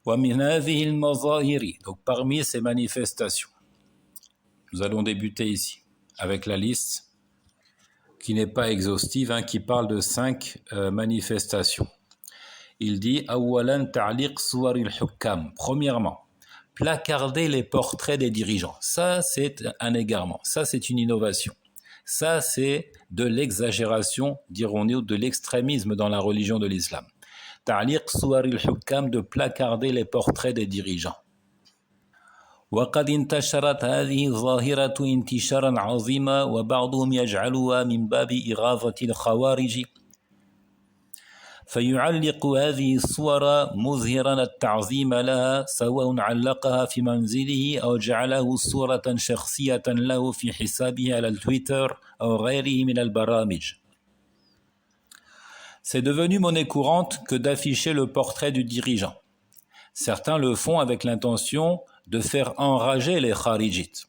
ومن هذه المظاهر, donc parmi ces manifestations, nous allons débuter ici avec la liste qui n'est pas exhaustive, qui parle de 5 manifestations. Il dit أولاً تعليق صور الحكام. Premièrement, placarder les portraits des dirigeants. Ça, c'est un égarement. Ça, c'est une innovation. Ça, c'est de l'exagération, dirons-nous, de l'extrémisme dans la religion de l'islam. تعليق صور الحكام, de placarder les portraits des dirigeants. وقد انتشرت هذه الظاهرة انتشارا عظيما وبعضهم يجعلها من باب إغاظة الخوارج فيعلق هذه الصور مظهرا التعظيم لها سواء علقها في منزله أو جعله صورة شخصية له في حسابه على التويتر أو غيره من البرامج. C'est devenu monnaie courante que d'afficher le portrait du dirigeant. Certains le font avec l'intention de faire enrager les kharijites.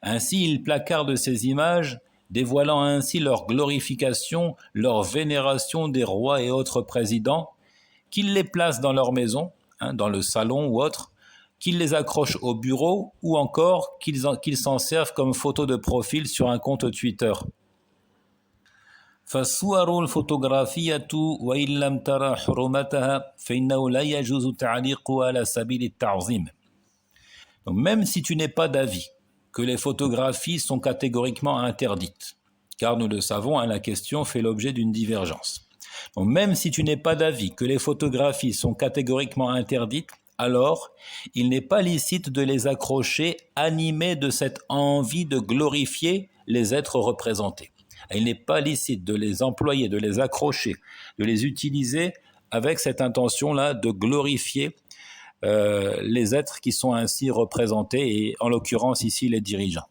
Ainsi, ils placardent ces images, dévoilant ainsi leur glorification, leur vénération des rois et autres présidents, qu'ils les placent dans leur maison, dans le salon ou autre, qu'ils les accrochent au bureau ou encore qu'ils s'en servent comme photo de profil sur un compte Twitter. فالصور الفوتوغرافية وإن لم ترى حرمتها فإنه لا يجوز تعليقها على سبيل التعظيم. Donc, même si tu n'es pas d'avis que les photographies sont catégoriquement interdites, car nous le savons, la question fait l'objet d'une divergence. Donc, même si tu n'es pas d'avis que les photographies sont catégoriquement interdites, alors il n'est pas licite de les accrocher animés de cette envie de glorifier les êtres représentés. Il n'est pas licite de les employer, de les accrocher, de les utiliser avec cette intention-là de glorifier les êtres qui sont ainsi représentés, et en l'occurrence ici les dirigeants.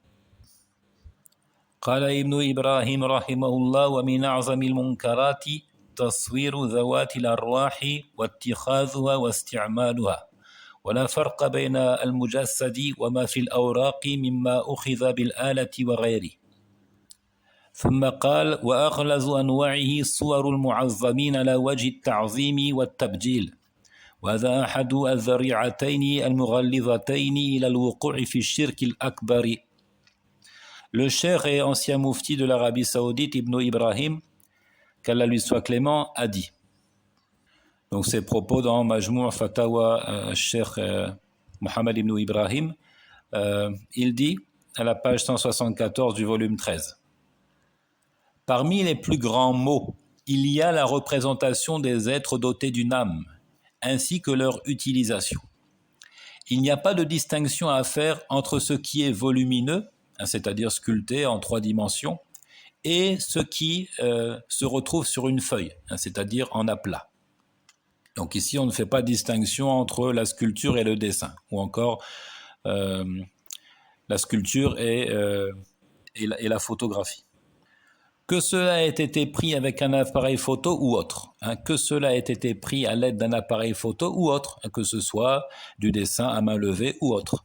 قال ابن إبراهيم رحمه الله ومن أعظم المنكرات تصوير ذوات الأرواح واتخاذها واستعمالها ولا فرق بين المجسد وما في الأوراق مما أخذ بالآلة وغيره. ثم قال وأغلظ أنواعه الصور المعظمين على وجه التعظيم والتبجيل وهذا أحد الذريعتين المغلظتين إلى الوقوع في الشرك الأكبر. Le cheikh et ancien mufti de l'Arabie Saoudite, Ibn Ibrahim, qu'Allah lui soit clément, a dit. Donc ses propos dans Majmou' Fatawa Cheikh Mohammed Ibn Ibrahim, il dit à la page 174 du volume 13. Parmi les plus grands maux, il y a la représentation des êtres dotés d'une âme, ainsi que leur utilisation. Il n'y a pas de distinction à faire entre ce qui est volumineux, c'est-à-dire sculpté en 3 dimensions, et ce qui se retrouve sur une feuille, c'est-à-dire en aplat. Donc ici, on ne fait pas de distinction entre la sculpture et le dessin, ou encore la sculpture et la photographie. Que cela ait été pris avec un appareil photo ou autre, que cela ait été pris à l'aide d'un appareil photo ou autre, que ce soit du dessin à main levée ou autre.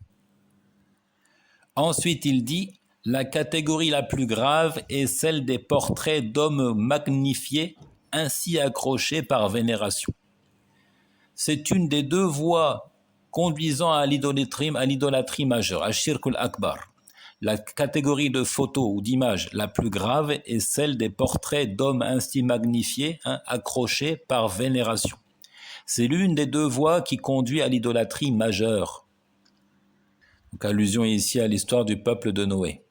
Ensuite, il dit, la catégorie la plus grave est celle des portraits d'hommes magnifiés, ainsi accrochés par vénération. C'est une des 2 voies conduisant à l'idolâtrie majeure, à Shirk al-Akbar. La catégorie de photos ou d'images la plus grave est celle des portraits d'hommes ainsi magnifiés, accrochés par vénération. C'est l'une des 2 voies qui conduit à l'idolâtrie majeure. Donc, allusion ici à l'histoire du peuple de Noé.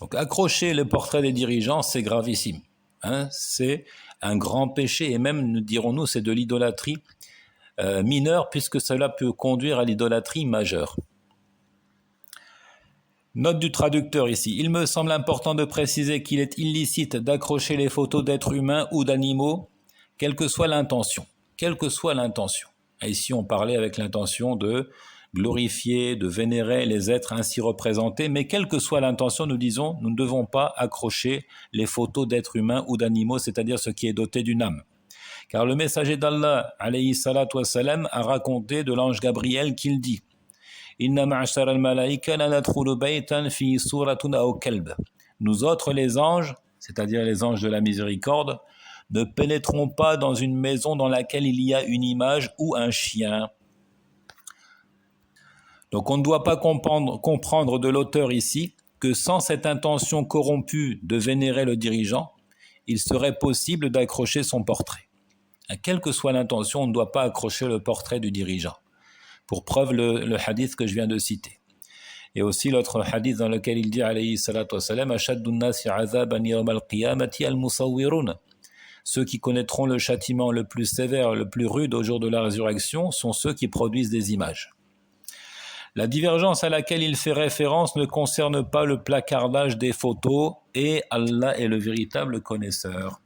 Donc, accrocher le portrait des dirigeants, c'est gravissime. C'est un grand péché, et même, dirons-nous, c'est de l'idolâtrie mineure, puisque cela peut conduire à l'idolâtrie majeure. Note du traducteur ici. Il me semble important de préciser qu'il est illicite d'accrocher les photos d'êtres humains ou d'animaux, quelle que soit l'intention. Quelle que soit l'intention. Et ici, on parlait avec l'intention de glorifier, de vénérer les êtres ainsi représentés, mais quelle que soit l'intention, nous disons, nous ne devons pas accrocher les photos d'êtres humains ou d'animaux, c'est-à-dire ce qui est doté d'une âme. Car le messager d'Allah, alayhi salatu wassalam, a raconté de l'ange Gabriel qu'il dit Inna ma'ashara al-malaika la nadkhulu baytan fi suratun aw kalb. Nous autres les anges, c'est-à-dire les anges de la miséricorde, ne pénétrons pas dans une maison dans laquelle il y a une image ou un chien. Donc on ne doit pas comprendre de l'auteur ici que sans cette intention corrompue de vénérer le dirigeant, il serait possible d'accrocher son portrait. Quelle que soit l'intention, on ne doit pas accrocher le portrait du dirigeant. Pour preuve, le hadith que je viens de citer. Et aussi l'autre hadith dans lequel il dit alayhi salatu wassalam, ashaddu an-nasi 'adhaban yawm al-qiyamati al-musawwirun. Ceux qui connaîtront le châtiment le plus sévère, le plus rude au jour de la résurrection sont ceux qui produisent des images. La divergence à laquelle il fait référence ne concerne pas le placardage des photos et Allah est le véritable connaisseur.